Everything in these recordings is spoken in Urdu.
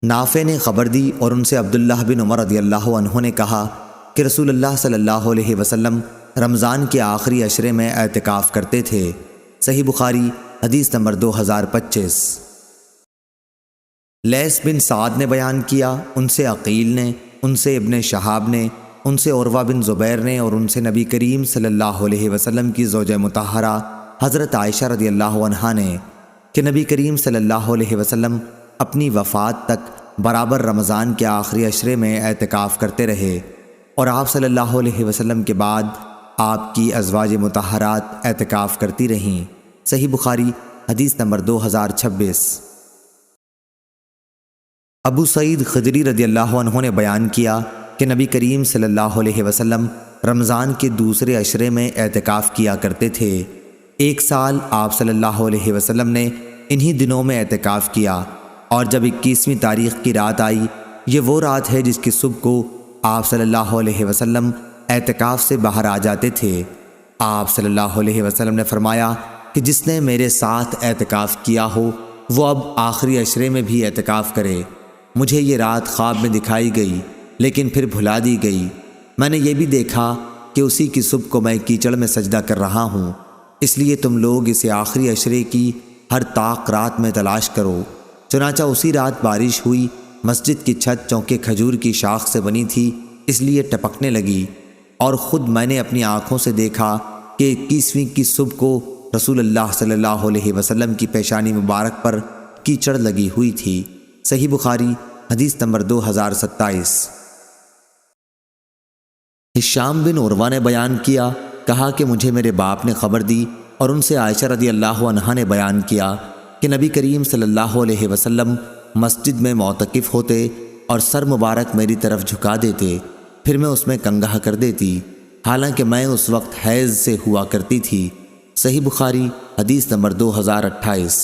نافع نے خبر دی اور ان سے عبداللہ بن عمر رضی اللہ عنہ نے کہا کہ رسول اللہ صلی اللہ علیہ وسلم رمضان کے آخری عشرے میں اعتکاف کرتے تھے۔ صحیح بخاری حدیث نمبر 2025۔ لیث بن سعد نے بیان کیا، ان سے عقیل نے، ان سے ابن شہاب نے، ان سے عروہ بن زبیر نے اور ان سے نبی کریم صلی اللہ علیہ وسلم کی زوجہ مطہرہ حضرت عائشہ رضی اللہ عنہا نے کہ نبی کریم صلی اللہ علیہ وسلم اپنی وفات تک برابر رمضان کے آخری عشرے میں اعتکاف کرتے رہے، اور آپ صلی اللہ علیہ وسلم کے بعد آپ کی ازواج مطہرات اعتکاف کرتی رہیں۔ صحیح بخاری حدیث نمبر 2026۔ ابو سعید خدری رضی اللہ عنہ نے بیان کیا کہ نبی کریم صلی اللہ علیہ وسلم رمضان کے دوسرے عشرے میں اعتکاف کیا کرتے تھے۔ ایک سال آپ صلی اللہ علیہ وسلم نے انہی دنوں میں اعتکاف کیا، اور جب 21ویں تاریخ کی رات آئی، یہ وہ رات ہے جس کی صبح کو آپ صلی اللہ علیہ وسلم اعتکاف سے باہر آ جاتے تھے۔ آپ صلی اللہ علیہ وسلم نے فرمایا کہ جس نے میرے ساتھ اعتکاف کیا ہو وہ اب آخری عشرے میں بھی اعتکاف کرے۔ مجھے یہ رات خواب میں دکھائی گئی لیکن پھر بھلا دی گئی۔ میں نے یہ بھی دیکھا کہ اسی کی صبح کو میں کیچڑ میں سجدہ کر رہا ہوں، اس لیے تم لوگ اسے آخری عشرے کی ہر طاق رات میں تلاش کرو۔ چنانچہ اسی رات بارش ہوئی، مسجد کی چھت چونکہ کھجور کی شاخ سے بنی تھی اس لیے ٹپکنے لگی، اور خود میں نے اپنی آنکھوں سے دیکھا کہ 21ویں کی صبح کو رسول اللہ صلی اللہ علیہ وسلم کی پیشانی مبارک پر کیچڑ لگی ہوئی تھی۔ صحیح بخاری حدیث نمبر 2027۔ ہشام بن عروہ نے بیان کیا، کہا کہ مجھے میرے باپ نے خبر دی اور ان سے عائشہ رضی اللہ عنہا نے بیان کیا کہ نبی کریم صلی اللہ علیہ وسلم مسجد میں معتکف ہوتے اور سر مبارک میری طرف جھکا دیتے، پھر میں اس میں کنگھا کر دیتی، حالانکہ میں اس وقت حیض سے ہوا کرتی تھی۔ صحیح بخاری حدیث نمبر 2028۔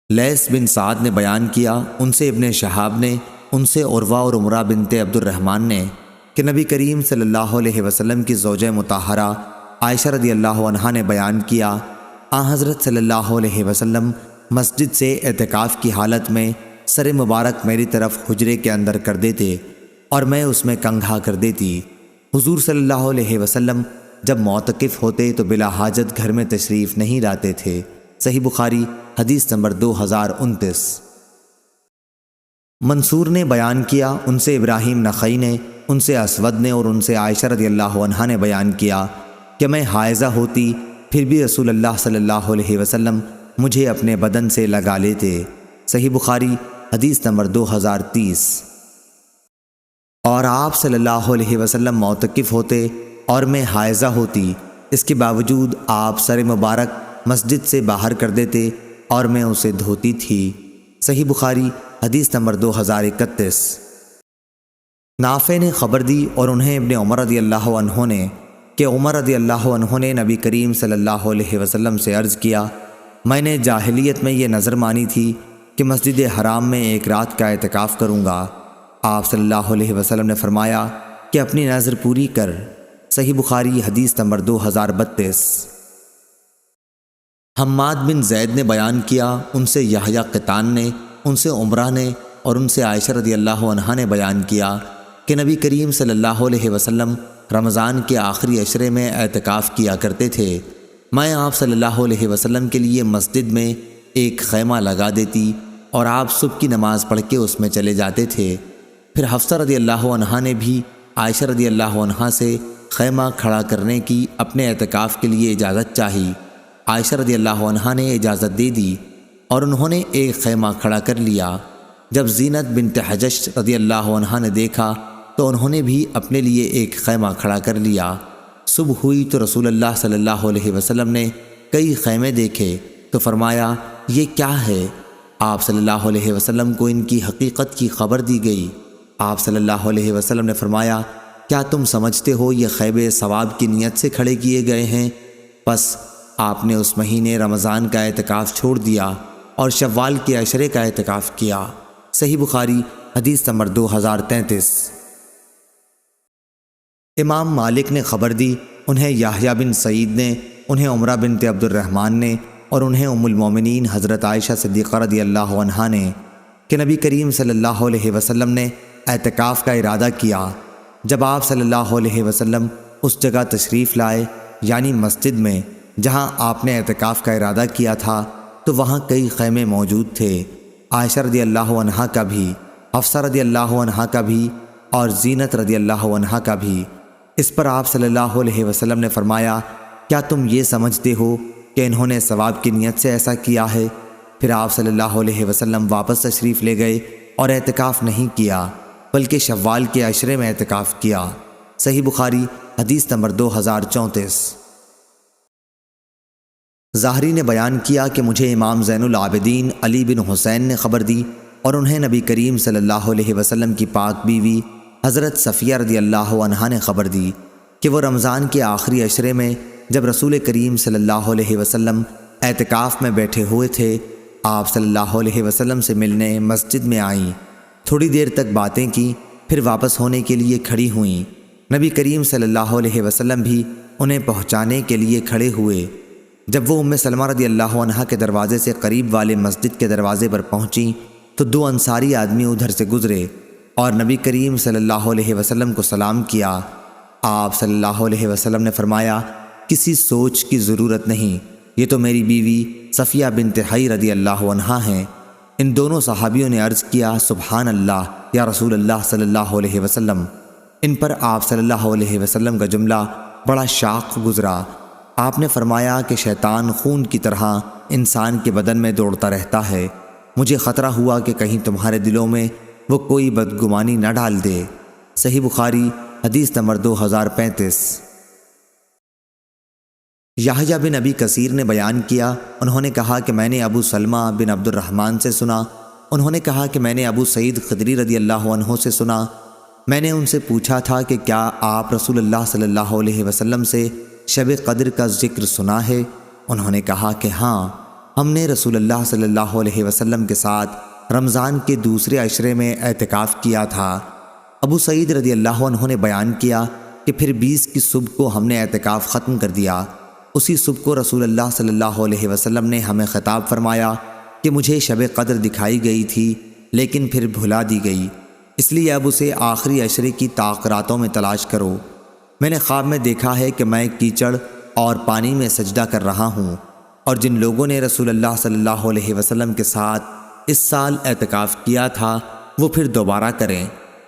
لیث بن سعد نے بیان کیا، ان سے ابن شہاب نے، ان سے عروہ اور عمرہ بنت عبد الرحمن نے کہ نبی کریم صلی اللہ علیہ وسلم کی زوجہ مطہرہ عائشہ رضی اللہ عنہا نے بیان کیا، حضرت صلی اللہ علیہ وسلم مسجد سے اعتکاف کی حالت میں سر مبارک میری طرف حجرے کے اندر کر دیتے اور میں اس میں کنگھا کر دیتی۔ حضور صلی اللہ علیہ وسلم جب معتکف ہوتے تو بلا حاجت گھر میں تشریف نہیں لاتے تھے۔ صحیح بخاری حدیث نمبر 2029۔ منصور نے بیان کیا، ان سے ابراہیم نخعی نے، ان سے اسود نے اور ان سے عائشہ رضی اللہ عنہا نے بیان کیا کہ میں حائضہ ہوتی پھر بھی رسول اللہ صلی اللہ علیہ وسلم مجھے اپنے بدن سے لگا لیتے۔ صحیح بخاری حدیث نمبر 2030۔ اور آپ صلی اللہ علیہ وسلم معتکف ہوتے اور میں حائضہ ہوتی، اس کے باوجود آپ سر مبارک مسجد سے باہر کر دیتے اور میں اسے دھوتی تھی۔ صحیح بخاری حدیث نمبر 2031۔ نافع نے خبر دی اور انہیں ابن عمر رضی اللہ عنہ نے کہ عمر رضی اللہ عنہ نے نبی کریم صلی اللہ علیہ وسلم سے عرض کیا، میں نے جاہلیت میں یہ نظر مانی تھی کہ مسجد حرام میں ایک رات کا اعتکاف کروں گا۔ آپ صلی اللہ علیہ وسلم نے فرمایا کہ اپنی نظر پوری کر۔ صحیح بخاری حدیث نمبر 2032۔ حماد بن زید نے بیان کیا، ان سے یحییٰ قطان نے، ان سے عمرہ نے اور ان سے عائشہ رضی اللہ عنہا نے بیان کیا کہ نبی کریم صلی اللہ علیہ وسلم رمضان کے آخری عشرے میں اعتکاف کیا کرتے تھے۔ میں آپ صلی اللہ علیہ وسلم کے لیے مسجد میں ایک خیمہ لگا دیتی اور آپ صبح کی نماز پڑھ کے اس میں چلے جاتے تھے۔ پھر حفصہ رضی اللہ عنہا نے بھی عائشہ رضی اللہ عنہا سے خیمہ کھڑا کرنے کی اپنے اعتکاف کے لیے اجازت چاہی۔ عائشہ رضی اللہ عنہا نے اجازت دے دی اور انہوں نے ایک خیمہ کھڑا کر لیا۔ جب زینت بنت حجش رضی اللہ عنہا نے دیکھا تو انہوں نے بھی اپنے لیے ایک خیمہ کھڑا کر لیا۔ صبح ہوئی تو رسول اللہ صلی اللہ علیہ وسلم نے کئی خیمے دیکھے تو فرمایا، یہ کیا ہے؟ آپ صلی اللہ علیہ وسلم کو ان کی حقیقت کی خبر دی گئی۔ آپ صلی اللہ علیہ وسلم نے فرمایا، کیا تم سمجھتے ہو یہ خیمے ثواب کی نیت سے کھڑے کیے گئے ہیں؟ پس آپ نے اس مہینے رمضان کا اعتکاف چھوڑ دیا اور شوال کے عشرے کا اعتکاف کیا۔ صحیح بخاری حدیث نمبر 2033۔ امام مالک نے خبر دی، انہیں یحییٰ بن سعید نے، انہیں عمرہ بنت عبد الرحمن نے اور انہیں ام المومنین حضرت عائشہ صدیقہ رضی اللہ عنہا نے کہ نبی کریم صلی اللہ علیہ وسلم نے اعتکاف کا ارادہ کیا۔ جب آپ صلی اللہ علیہ وسلم اس جگہ تشریف لائے یعنی مسجد میں جہاں آپ نے اعتکاف کا ارادہ کیا تھا تو وہاں کئی خیمے موجود تھے، عائشہ رضی اللہ عنہا کا بھی، حفصہ رضی اللہ عنہا کا بھی اور زینت رضی اللہ عنہا کا بھی۔ اس پر آپ صلی اللہ علیہ وسلم نے فرمایا، کیا تم یہ سمجھتے ہو کہ انہوں نے ثواب کی نیت سے ایسا کیا ہے؟ پھر آپ صلی اللہ علیہ وسلم واپس تشریف لے گئے اور اعتکاف نہیں کیا بلکہ شوال کے عشرے میں اعتکاف کیا۔ صحیح بخاری حدیث نمبر 2034۔ ظاہری نے بیان کیا کہ مجھے امام زین العابدین علی بن حسین نے خبر دی اور انہیں نبی کریم صلی اللہ علیہ وسلم کی پاک بیوی حضرت صفیہ رضی اللہ عنہا نے خبر دی کہ وہ رمضان کے آخری عشرے میں جب رسول کریم صلی اللہ علیہ وسلم اعتکاف میں بیٹھے ہوئے تھے، آپ صلی اللہ علیہ وسلم سے ملنے مسجد میں آئیں، تھوڑی دیر تک باتیں کی، پھر واپس ہونے کے لیے کھڑی ہوئیں۔ نبی کریم صلی اللہ علیہ وسلم بھی انہیں پہنچانے کے لیے کھڑے ہوئے۔ جب وہ ام سلمہ رضی اللہ عنہا کے دروازے سے قریب والے مسجد کے دروازے پر پہنچیں تو دو انصاری آدمی ادھر سے گزرے اور نبی کریم صلی اللہ علیہ وسلم کو سلام کیا۔ آپ صلی اللہ علیہ وسلم نے فرمایا، کسی سوچ کی ضرورت نہیں، یہ تو میری بیوی صفیہ بنت حی رضی اللہ عنہا ہیں۔ ان دونوں صحابیوں نے عرض کیا، سبحان اللہ یا رسول اللہ صلی اللہ علیہ وسلم۔ ان پر آپ صلی اللہ علیہ وسلم کا جملہ بڑا شاق گزرا۔ آپ نے فرمایا کہ شیطان خون کی طرح انسان کے بدن میں دوڑتا رہتا ہے، مجھے خطرہ ہوا کہ کہیں تمہارے دلوں میں وہ کوئی بدگمانی نہ ڈال دے۔ صحیح بخاری حدیث نمبر 2035۔ یحییٰ بن ابی کثیر نے بیان کیا، انہوں نے کہا کہ میں نے ابو سلمہ بن عبد الرحمن سے سنا، انہوں نے کہا کہ میں نے ابو سعید خدری رضی اللہ عنہ سے سنا، میں نے ان سے پوچھا تھا کہ کیا آپ رسول اللہ صلی اللہ علیہ وسلم سے شب قدر کا ذکر سنا ہے؟ انہوں نے کہا کہ ہاں، ہم نے رسول اللہ صلی اللہ علیہ وسلم کے ساتھ رمضان کے دوسرے عشرے میں اعتکاف کیا تھا۔ ابو سعید رضی اللہ عنہ نے بیان کیا کہ پھر 20 کی صبح کو ہم نے اعتکاف ختم کر دیا۔ اسی صبح کو رسول اللہ صلی اللہ علیہ وسلم نے ہمیں خطاب فرمایا کہ مجھے شب قدر دکھائی گئی تھی لیکن پھر بھلا دی گئی، اس لیے اب اسے آخری عشرے کی طاق راتوں میں تلاش کرو۔ میں نے خواب میں دیکھا ہے کہ میں کیچڑ اور پانی میں سجدہ کر رہا ہوں، اور جن لوگوں نے رسول اللہ صلی اللہ علیہ وسلم کے ساتھ اس سال اعتکاف کیا تھا وہ پھر دوبارہ کریں۔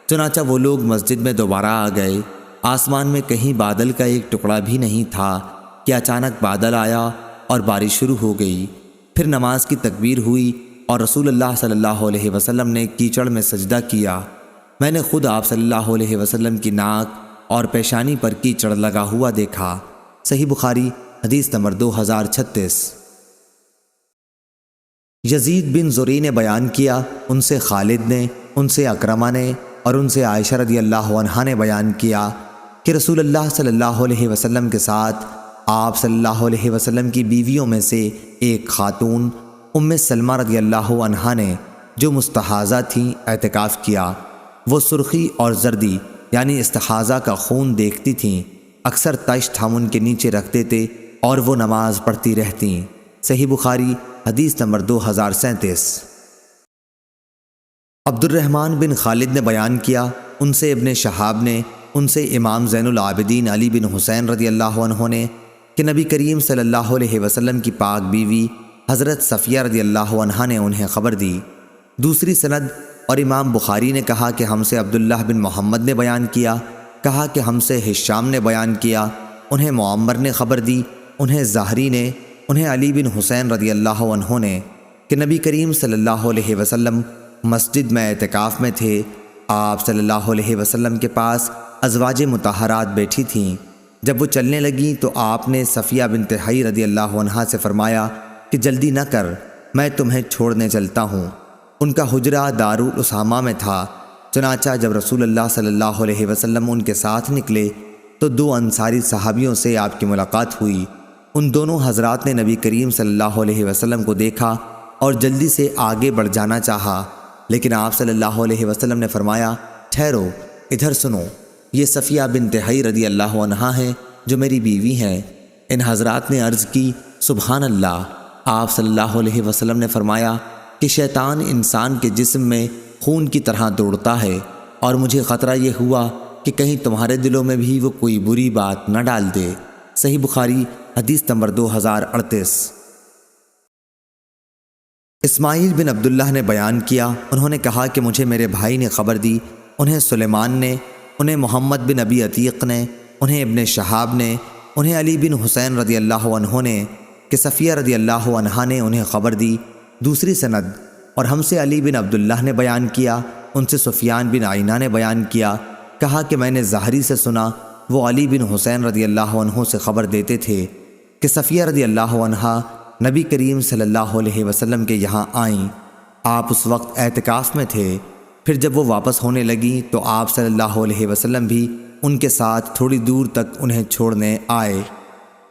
چنانچہ وہ لوگ مسجد میں دوبارہ آ گئے۔ آسمان میں کہیں بادل کا ایک ٹکڑا بھی نہیں تھا کہ اچانک بادل آیا اور بارش شروع ہو گئی۔ پھر نماز کی تکبیر ہوئی اور رسول اللہ صلی اللہ علیہ وسلم نے کیچڑ میں سجدہ کیا۔ میں نے خود آپ صلی اللہ علیہ وسلم کی ناک اور پیشانی پر کیچڑ لگا ہوا دیکھا۔ صحیح بخاری حدیث نمبر 2036۔ یزید بن زری نے بیان کیا، ان سے خالد نے، ان سے اکرمہ نے اور ان سے عائشہ رضی اللہ عنہا نے بیان کیا کہ رسول اللہ صلی اللہ علیہ وسلم کے ساتھ آپ صلی اللہ علیہ وسلم کی بیویوں میں سے ایک خاتون ام سلمہ رضی اللہ عنہا نے جو مستحاضہ تھیں اعتکاف کیا۔ وہ سرخی اور زردی یعنی استحاضہ کا خون دیکھتی تھیں، اکثر تشت ہم ان کے نیچے رکھتے تھے اور وہ نماز پڑھتی رہتیں۔ صحیح بخاری حدیث نمبر 2037۔ عبد الرحمن بن خالد نے بیان کیا، ان سے ابن شہاب نے، ان سے امام زین العابدین علی بن حسین رضی اللہ عنہ نے کہ نبی کریم صلی اللہ علیہ وسلم کی پاک بیوی حضرت صفیہ رضی اللہ عنہا نے انہیں خبر دی۔ دوسری سند اور امام بخاری نے کہا کہ ہم سے عبداللہ بن محمد نے بیان کیا، کہا کہ ہم سے ہشام نے بیان کیا، انہیں معمر نے خبر دی، انہیں ظاہری نے، انہیں علی بن حسین رضی اللہ عنہ نے کہ نبی کریم صلی اللہ علیہ وسلم مسجد میں اعتکاف میں تھے۔ آپ صلی اللہ علیہ وسلم کے پاس ازواج مطہرات بیٹھی تھیں۔ جب وہ چلنے لگیں تو آپ نے صفیہ بنت حی رضی اللہ عنہا سے فرمایا کہ جلدی نہ کر، میں تمہیں چھوڑنے چلتا ہوں۔ ان کا حجرہ دارالاسامہ میں تھا۔ چنانچہ جب رسول اللہ صلی اللہ علیہ وسلم ان کے ساتھ نکلے تو دو انصاری صحابیوں سے آپ کی ملاقات ہوئی۔ ان دونوں حضرات نے نبی کریم صلی اللہ علیہ وسلم کو دیکھا اور جلدی سے آگے بڑھ جانا چاہا، لیکن آپ صلی اللہ علیہ وسلم نے فرمایا، ٹھہرو، ادھر سنو، یہ صفیہ بنت حی رضی اللہ عنہا ہیں جو میری بیوی ہیں۔ ان حضرات نے عرض کی، سبحان اللہ، آپ صلی اللہ علیہ وسلم نے فرمایا کہ شیطان انسان کے جسم میں خون کی طرح دوڑتا ہے، اور مجھے خطرہ یہ ہوا کہ کہیں تمہارے دلوں میں بھی وہ کوئی بری بات نہ ڈال دے۔ صحیح بخاری حدیث نمبر 2038۔ اسماعیل بن عبداللہ نے بیان کیا، انہوں نے کہا کہ مجھے میرے بھائی نے خبر دی، انہیں سلیمان نے، انہیں محمد بن ابی عتیق نے، انہیں ابن شہاب نے، انہیں علی بن حسین رضی اللہ عنہ نے کہ صفیہ رضی اللہ عنہا نے انہیں خبر دی۔ دوسری سند، اور ہم سے علی بن عبداللہ نے بیان کیا، ان سے سفیان بن عینہ نے بیان کیا، کہا کہ میں نے زہری سے سنا، وہ علی بن حسین رضی اللہ عنہ سے خبر دیتے تھے کہ صفیہ رضی اللہ عنہا نبی کریم صلی اللہ علیہ وسلم کے یہاں آئیں۔ آپ اس وقت اعتکاف میں تھے، پھر جب وہ واپس ہونے لگیں تو آپ صلی اللہ علیہ وسلم بھی ان کے ساتھ تھوڑی دور تک انہیں چھوڑنے آئے۔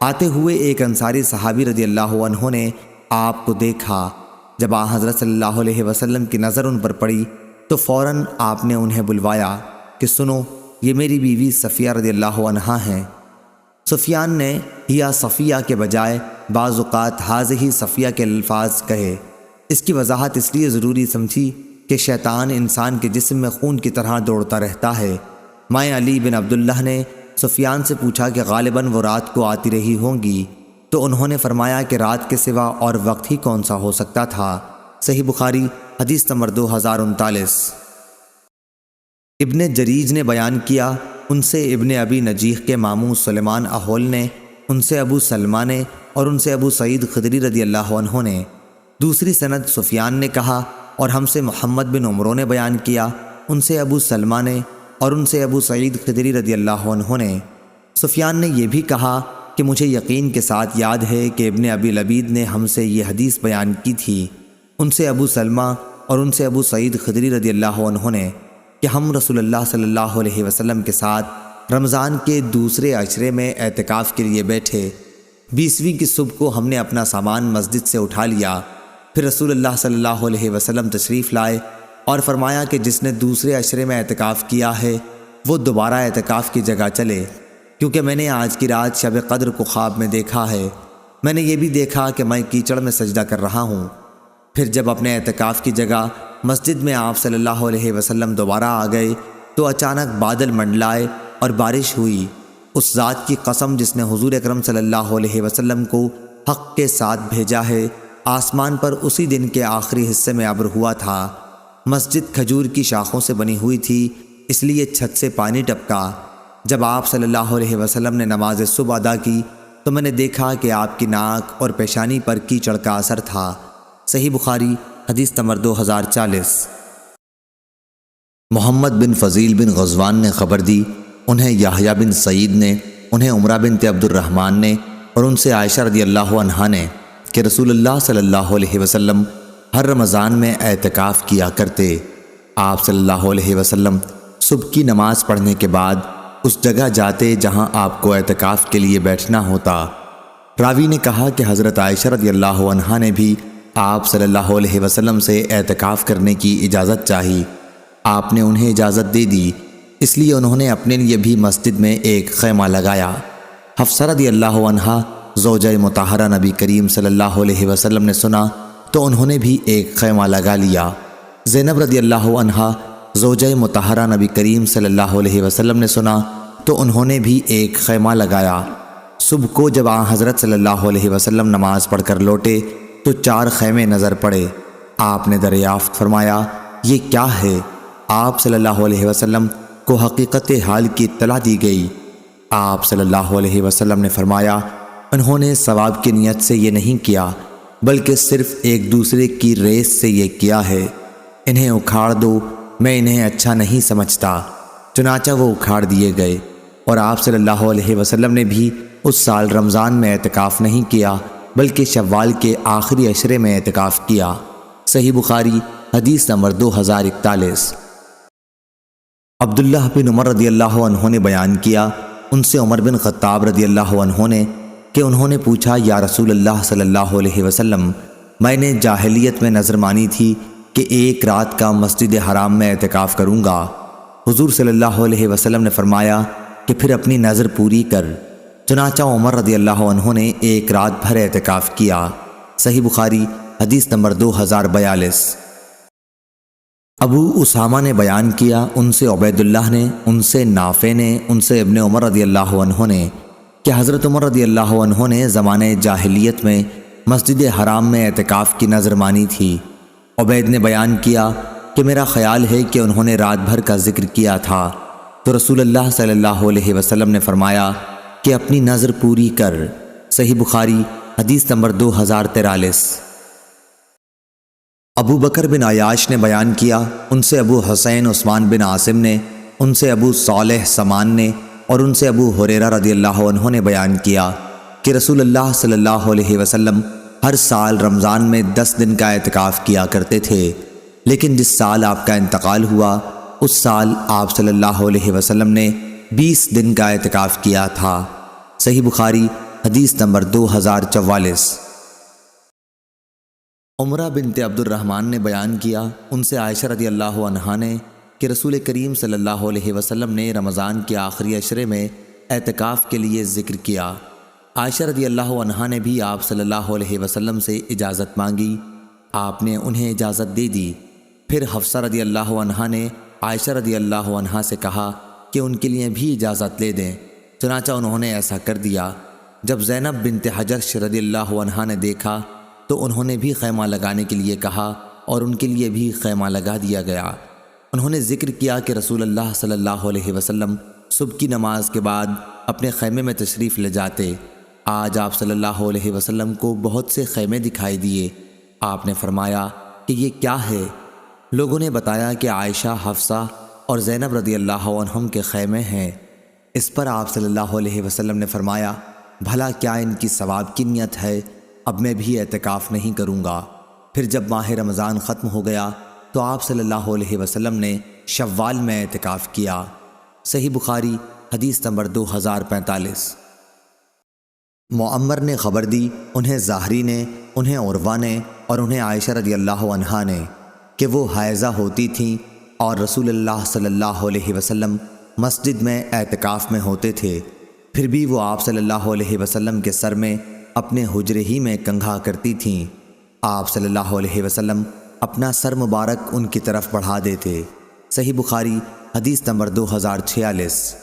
آتے ہوئے ایک انصاری صحابی رضی اللہ عنہ نے آپ کو دیکھا۔ جب حضرت صلی اللہ علیہ وسلم کی نظر ان پر پڑی تو فوراً آپ نے انہیں بلوایا کہ سنو، یہ میری بیوی صفیہ رضی اللہ عنہا ہیں۔ سفیان نے یا صفیہ کے بجائے بعض اوقات حاضہ صفیہ کے الفاظ کہے۔ اس کی وضاحت اس لیے ضروری سمجھی کہ شیطان انسان کے جسم میں خون کی طرح دوڑتا رہتا ہے۔ مائیں علی بن عبداللہ نے سفیان سے پوچھا کہ غالباً وہ رات کو آتی رہی ہوں گی، تو انہوں نے فرمایا کہ رات کے سوا اور وقت ہی کون سا ہو سکتا تھا۔ صحیح بخاری حدیث نمبر 2039۔ ابن جریج نے بیان کیا، ان سے ابن ابی نجیح کے ماموں سلیمان احول نے، ان سے ابو سلمہ نے، اور ان سے ابو سعید خدری رضی اللہ عنہ نے۔ دوسری سند، سفیان نے کہا، اور ہم سے محمد بن عمرو نے بیان کیا، ان سے ابو سلمہ نے، اور ان سے ابو سعید خدری رضی اللہ عنہ نے۔ سفیان نے یہ بھی کہا کہ مجھے یقین کے ساتھ یاد ہے کہ ابن ابی لبید نے ہم سے یہ حدیث بیان کی تھی، ان سے ابو سلمہ اور ان سے ابو سعید خدری رضی اللہ عنہ نے، کہ ہم رسول اللہ صلی اللہ علیہ وسلم کے ساتھ رمضان کے دوسرے عشرے میں اعتکاف کے لیے بیٹھے۔ 20ویں کی صبح کو ہم نے اپنا سامان مسجد سے اٹھا لیا، پھر رسول اللہ صلی اللہ علیہ وسلم تشریف لائے اور فرمایا کہ جس نے دوسرے عشرے میں اعتکاف کیا ہے وہ دوبارہ اعتکاف کی جگہ چلے، کیونکہ میں نے آج کی رات شب قدر کو خواب میں دیکھا ہے۔ میں نے یہ بھی دیکھا کہ میں کیچڑ میں سجدہ کر رہا ہوں۔ پھر جب اپنے اعتکاف کی جگہ مسجد میں آپ صلی اللہ علیہ وسلم دوبارہ آ گئے تو اچانک بادل منڈلائے اور بارش ہوئی۔ اس ذات کی قسم جس نے حضور اکرم صلی اللہ علیہ وسلم کو حق کے ساتھ بھیجا ہے، آسمان پر اسی دن کے آخری حصے میں ابر ہوا تھا۔ مسجد کھجور کی شاخوں سے بنی ہوئی تھی، اس لیے چھت سے پانی ٹپکا۔ جب آپ صلی اللہ علیہ وسلم نے نماز صبح ادا کی تو میں نے دیکھا کہ آپ کی ناک اور پیشانی پر کیچڑ کا اثر تھا۔ صحیح بخاری حدیث نمبر 2040۔ محمد بن فضیل بن غزوان نے خبر دی، انہیں یحییٰ بن سعید نے، انہیں عمرہ بنت عبد الرحمن نے، اور ان سے عائشہ رضی اللہ عنہا نے کہ رسول اللہ صلی اللہ علیہ وسلم ہر رمضان میں اعتکاف کیا کرتے۔ آپ صلی اللہ علیہ وسلم صبح کی نماز پڑھنے کے بعد اس جگہ جاتے جہاں آپ کو اعتکاف کے لیے بیٹھنا ہوتا۔ راوی نے کہا کہ حضرت عائشہ رضی اللہ عنہا نے بھی آپ صلی اللہ علیہ وسلم سے اعتکاف کرنے کی اجازت چاہی۔ آپ نے انہیں اجازت دے دی، اس لیے انہوں نے اپنے لیے بھی مسجد میں ایک خیمہ لگایا۔ حفصہ رضی اللہ عنہا زوجہ مطہرہ نبی کریم صلی اللہ علیہ وسلم نے سنا تو انہوں نے بھی ایک خیمہ لگا لیا۔ زینب رضی اللہ عنہا زوجہ مطہرہ نبی کریم صلی اللہ علیہ وسلم نے سنا تو انہوں نے بھی ایک خیمہ لگایا۔ صبح کو جب حضرت صلی اللہ علیہ وسلم نماز پڑھ کر لوٹے تو 4 خیمے نظر پڑے۔ آپ نے دریافت فرمایا، یہ کیا ہے؟ آپ صلی اللہ علیہ وسلم کو حقیقت حال کی اطلاع دی گئی۔ آپ صلی اللہ علیہ وسلم نے فرمایا، انہوں نے ثواب کی نیت سے یہ نہیں کیا بلکہ صرف ایک دوسرے کی ریس سے یہ کیا ہے۔ انہیں اکھاڑ دو، میں انہیں اچھا نہیں سمجھتا۔ چنانچہ وہ اکھاڑ دیے گئے، اور آپ صلی اللہ علیہ وسلم نے بھی اس سال رمضان میں اعتکاف نہیں کیا بلکہ شوال کے آخری عشرے میں اعتکاف کیا۔ صحیح بخاری حدیث نمبر 2041۔ عبداللہ بن عمر رضی اللہ عنہ نے بیان کیا، ان سے عمر بن خطاب رضی اللہ عنہ نے کہ انہوں نے پوچھا، یا رسول اللہ صلی اللہ علیہ وسلم، میں نے جاہلیت میں نظر مانی تھی کہ ایک رات کا مسجد حرام میں اعتکاف کروں گا۔ حضور صلی اللہ علیہ وسلم نے فرمایا کہ پھر اپنی نظر پوری کر۔ چنانچہ عمر رضی اللہ عنہ نے ایک رات بھر اعتکاف کیا۔ صحیح بخاری حدیث نمبر 2042۔ ابو اسامہ نے بیان کیا، ان سے عبید اللہ نے، ان سے نافع نے، ان سے ابن عمر رضی اللہ عنہ نے کہ حضرت عمر رضی اللہ عنہ نے زمانے جاہلیت میں مسجد حرام میں اعتکاف کی نظر مانی تھی۔ عبید نے بیان کیا کہ میرا خیال ہے کہ انہوں نے رات بھر کا ذکر کیا تھا، تو رسول اللہ صلی اللہ علیہ وسلم نے فرمایا کہ اپنی نظر پوری کر۔ صحیح بخاری حدیث نمبر 2043۔ ابو بکر بن عیاش نے بیان کیا، ان سے ابو حسین عثمان بن عاصم نے، ان سے ابو صالح سمان نے اور ان سے ابو ہریرہ رضی اللہ عنہ نے بیان کیا کہ رسول اللہ صلی اللہ علیہ وسلم ہر سال رمضان میں 10 دن کا اعتکاف کیا کرتے تھے، لیکن جس سال آپ کا انتقال ہوا اس سال آپ صلی اللہ علیہ وسلم نے 20 دن کا اعتکاف کیا تھا۔ صحیح بخاری حدیث نمبر 2044۔ عمرہ بنت عبد الرحمن نے بیان کیا، ان سے عائشہ رضی اللہ عنہا نے کہ رسول کریم صلی اللہ علیہ وسلم نے رمضان کے آخری عشرے میں اعتکاف کے لیے ذکر کیا۔ عائشہ رضی اللہ عنہا نے بھی آپ صلی اللہ علیہ وسلم سے اجازت مانگی، آپ نے انہیں اجازت دے دی۔ پھر حفصہ رضی اللہ عنہا نے عائشہ رضی اللہ عنہا سے کہا کہ ان کے لیے بھی اجازت لے دیں، چنانچہ انہوں نے ایسا کر دیا۔ جب زینب بنت حجش رضی اللہ عنہا نے دیکھا تو انہوں نے بھی خیمہ لگانے کے لیے کہا اور ان کے لیے بھی خیمہ لگا دیا گیا۔ انہوں نے ذکر کیا کہ رسول اللہ صلی اللہ علیہ وسلم صبح کی نماز کے بعد اپنے خیمے میں تشریف لے جاتے۔ آج آپ صلی اللہ علیہ وسلم کو بہت سے خیمے دکھائی دیے۔ آپ نے فرمایا کہ یہ کیا ہے؟ لوگوں نے بتایا کہ عائشہ، حفصہ اور زینب رضی اللہ عنہم کے خیمے ہیں۔ اس پر آپ صلی اللہ علیہ وسلم نے فرمایا، بھلا کیا ان کی ثواب کی نیت ہے؟ اب میں بھی اعتکاف نہیں کروں گا۔ پھر جب ماہ رمضان ختم ہو گیا تو آپ صلی اللہ علیہ وسلم نے شوال میں اعتکاف کیا۔ صحیح بخاری حدیث نمبر 2045۔ معمر نے خبر دی، انہیں زاہری نے، انہیں عروہ نے اور انہیں عائشہ رضی اللہ عنہا نے کہ وہ حائضہ ہوتی تھیں اور رسول اللہ صلی اللہ علیہ وسلم مسجد میں اعتکاف میں ہوتے تھے، پھر بھی وہ آپ صلی اللہ علیہ وسلم کے سر میں اپنے حجرے ہی میں کنگھا کرتی تھیں۔ آپ صلی اللہ علیہ وسلم اپنا سر مبارک ان کی طرف بڑھا دیتے۔ صحیح بخاری حدیث نمبر 2046۔